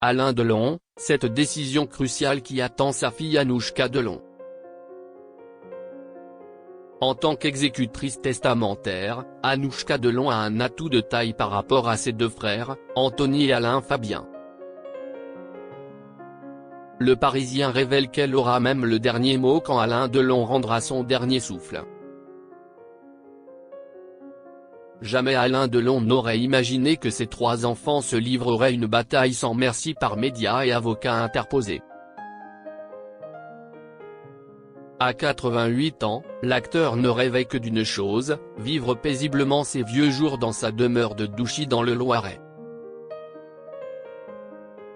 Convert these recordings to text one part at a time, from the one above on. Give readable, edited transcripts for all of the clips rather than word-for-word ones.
Alain Delon, cette décision cruciale qui attend sa fille Anouchka Delon. En tant qu'exécutrice testamentaire, Anouchka Delon a un atout de taille par rapport à ses deux frères, Anthony et Alain Fabien. Le Parisien révèle qu'elle aura même le dernier mot quand Alain Delon rendra son dernier souffle. Jamais Alain Delon n'aurait imaginé que ses trois enfants se livreraient une bataille sans merci par médias et avocats interposés. À 88 ans, l'acteur ne rêvait que d'une chose, vivre paisiblement ses vieux jours dans sa demeure de Douchy dans le Loiret.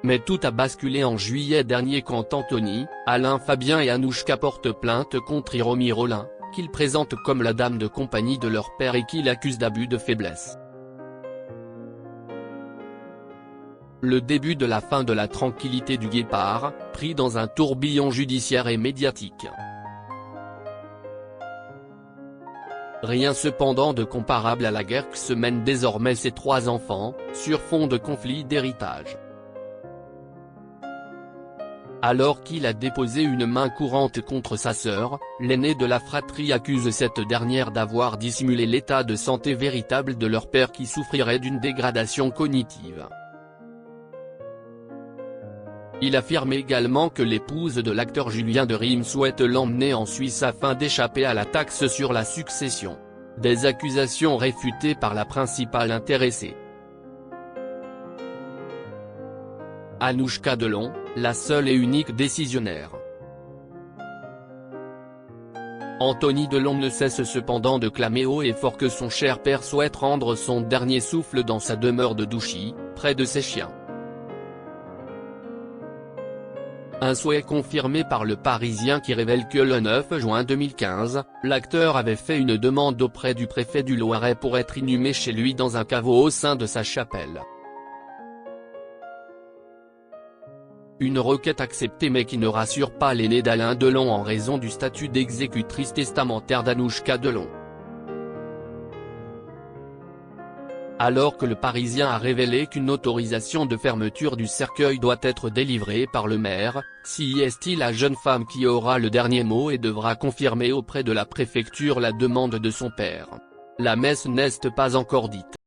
Mais tout a basculé en juillet dernier quand Anthony, Alain Fabien et Anouchka portent plainte contre Hiromi Rollin, qu'ils présentent comme la dame de compagnie de leur père et qu'ils accusent d'abus de faiblesse. Le début de la fin de la tranquillité du Guépard, pris dans un tourbillon judiciaire et médiatique. Rien cependant de comparable à la guerre que se mènent désormais ces trois enfants, sur fond de conflit d'héritage. Alors qu'il a déposé une main courante contre sa sœur, l'aîné de la fratrie accuse cette dernière d'avoir dissimulé l'état de santé véritable de leur père qui souffrirait d'une dégradation cognitive. Il affirme également que l'épouse de l'acteur Julien de Rhim souhaite l'emmener en Suisse afin d'échapper à la taxe sur la succession. Des accusations réfutées par la principale intéressée. Anouchka Delon, la seule et unique décisionnaire. Anthony Delon ne cesse cependant de clamer haut et fort que son cher père souhaite rendre son dernier souffle dans sa demeure de Douchy, près de ses chiens. Un souhait confirmé par le Parisien qui révèle que le 9 juin 2015, l'acteur avait fait une demande auprès du préfet du Loiret pour être inhumé chez lui dans un caveau au sein de sa chapelle. Une requête acceptée mais qui ne rassure pas l'aîné d'Alain Delon en raison du statut d'exécutrice testamentaire d'Anouchka Delon. Alors que le Parisien a révélé qu'une autorisation de fermeture du cercueil doit être délivrée par le maire, si est-il la jeune femme qui aura le dernier mot et devra confirmer auprès de la préfecture la demande de son père. La messe n'est pas encore dite.